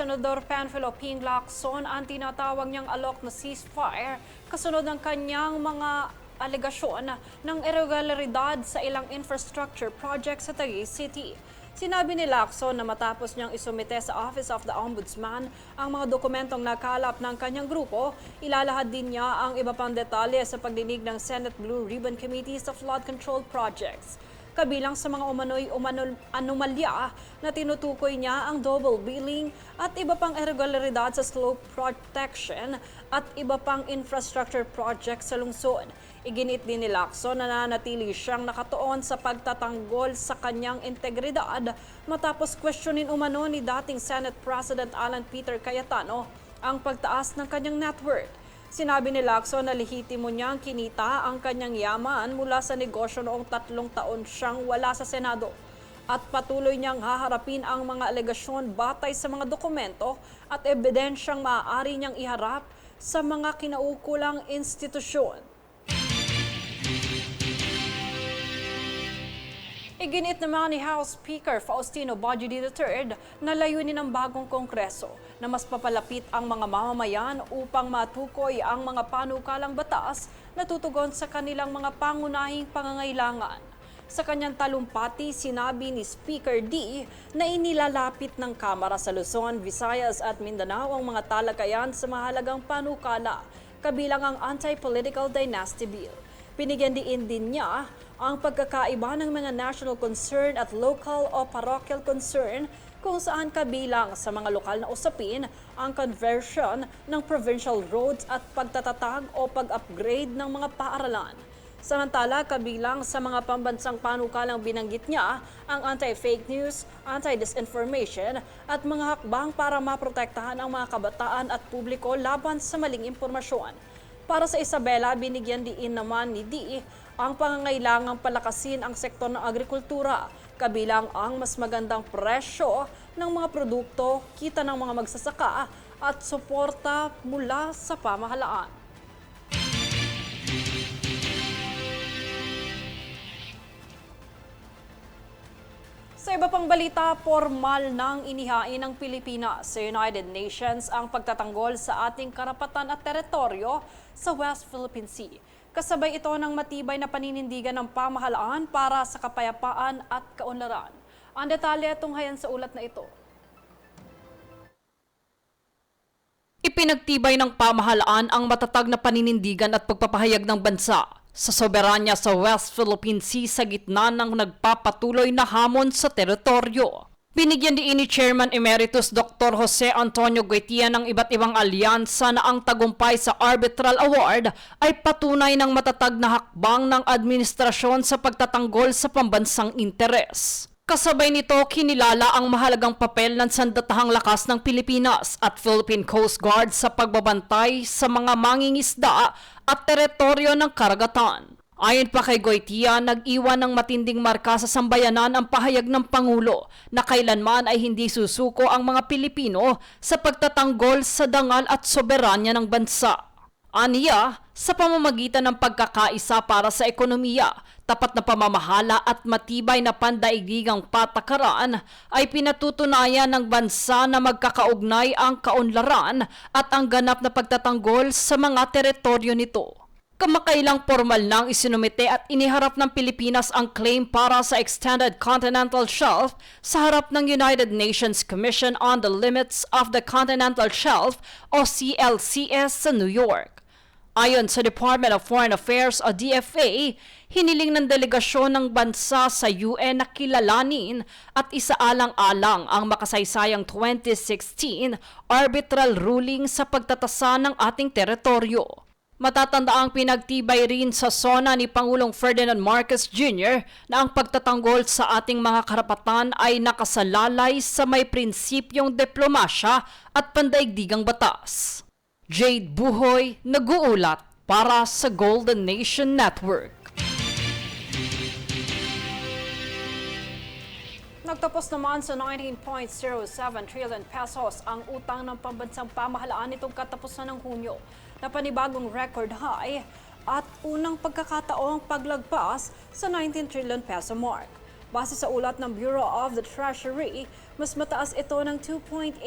Senador Panfilo Ping Lacson ang tinatawag niyang alok na ceasefire kasunod ng kanyang mga alegasyon ng irregularidad sa ilang infrastructure projects sa Taguig City. Sinabi ni Lacson na matapos niyang isumite sa Office of the Ombudsman ang mga dokumentong nakalap ng kanyang grupo, ilalahad din niya ang iba pang detalye sa pagdinig ng Senate Blue Ribbon Committee sa flood control projects. Kabilang sa mga anomalya na tinutukoy niya ang double billing at iba pang irregularidad sa slope protection at iba pang infrastructure projects sa lungsod. Iginit din ni Lacson na nanatili siyang nakatuon sa pagtatanggol sa kanyang integridad matapos questionin umano ni dating Senate President Alan Peter Cayetano ang pagtaas ng kanyang net worth. Sinabi ni Lacson na lehitimo niyang kinita ang kanyang yaman mula sa negosyo noong 3 taon siyang wala sa Senado at patuloy niyang haharapin ang mga alegasyon batay sa mga dokumento at ebidensyang maaari niyang iharap sa mga kinaukulang institusyon. Iginit naman ni House Speaker Faustino Bajidi III na layunin ng bagong Kongreso na mas papalapit ang mga mamamayan upang matukoy ang mga panukalang batas na tutugon sa kanilang mga pangunahing pangangailangan. Sa kanyang talumpati, sinabi ni Speaker D na inilalapit ng Kamara sa Luzon, Visayas at Mindanao ang mga talakayan sa mahalagang panukala, kabilang ang Anti-Political Dynasty Bill. Binigyan din niya ang pagkakaiba ng mga national concern at local o parochial concern kung saan kabilang sa mga lokal na usapin ang conversion ng provincial roads at pagtatatag o pag-upgrade ng mga paaralan. Samantala, kabilang sa mga pambansang panukalang binanggit niya ang anti-fake news, anti-disinformation at mga hakbang para maprotektahan ang mga kabataan at publiko laban sa maling impormasyon. Para sa Isabela, binigyan diin naman ni D ang pangangailangang palakasin ang sektor ng agrikultura, kabilang ang mas magandang presyo ng mga produkto, kita ng mga magsasaka at suporta mula sa pamahalaan. Sa iba pang balita, formal nang inihain ng Pilipinas sa United Nations ang pagtatanggol sa ating karapatan at teritoryo sa West Philippine Sea. Kasabay ito ng matibay na paninindigan ng pamahalaan para sa kapayapaan at kaunlaran. Ang detalye tunghayan sa ulat na ito. Ipinagtibay ng pamahalaan ang matatag na paninindigan at pagpapahayag ng bansa sa soberanya sa West Philippine Sea sa gitna ng nagpapatuloy na hamon sa teritoryo. Binigyan din ni Chairman Emeritus Dr. Jose Antonio Goitia ng iba't ibang alyansa na ang tagumpay sa Arbitral Award ay patunay ng matatag na hakbang ng administrasyon sa pagtatanggol sa pambansang interes. Kasabay nito, kinilala ang mahalagang papel ng sandatahang lakas ng Pilipinas at Philippine Coast Guard sa pagbabantay sa mga mangingisda at teritoryo ng karagatan. Ayon pa kay Goitia, nag-iwan ng matinding marka sa sambayanan ang pahayag ng Pangulo na kailanman ay hindi susuko ang mga Pilipino sa pagtatanggol sa dangal at soberanya ng bansa. Aniya, sa pamamagitan ng pagkakaisa para sa ekonomiya, tapat na pamamahala at matibay na pandaigdigang patakaran ay pinatutunayan ng bansa na magkakaugnay ang kaunlaran at ang ganap na pagtatanggol sa mga teritoryo nito. Kamakailang formal nang isinumite at iniharap ng Pilipinas ang claim para sa Extended Continental Shelf sa harap ng United Nations Commission on the Limits of the Continental Shelf o CLCS sa New York. Ayon sa Department of Foreign Affairs o DFA, hiniling ng delegasyon ng bansa sa UN na kilalanin at isaalang-alang ang makasaysayang 2016 arbitral ruling sa pagtatasa ng ating teritoryo. Matatandaang pinagtibay rin sa SONA ni Pangulong Ferdinand Marcos Jr. na ang pagtatanggol sa ating mga karapatan ay nakasalalay sa may prinsipyong diplomasya at pandaigdigang batas. Jade Buhoy, nag-uulat para sa Golden Nation Network. Nagtapos naman sa 19.07 trillion pesos ang utang ng pambansang pamahalaan nitong katapusan ng Hunyo na panibagong record high at unang pagkakataong paglagpas sa 19 trillion peso mark. Base sa ulat ng Bureau of the Treasury, mas mataas ito ng 2.8%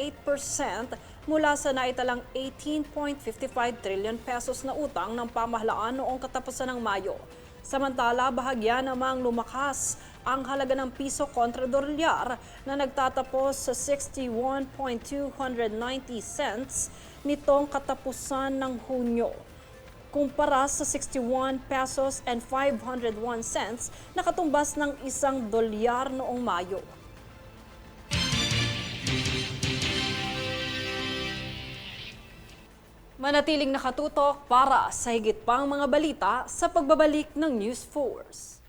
mula sa naitalang 18.55 trillion pesos na utang ng pamahalaan noong katapusan ng Mayo. Samantala, bahagya namang lumakas ang halaga ng piso kontra dolyar na nagtatapos sa 61.290 cents nitong katapusan ng Hunyo, kumpara sa 61 pesos and 501 cents na katumbas ng isang dolyar noong Mayo. Manatiling nakatutok para sa higit pang mga balita sa pagbabalik ng News Force.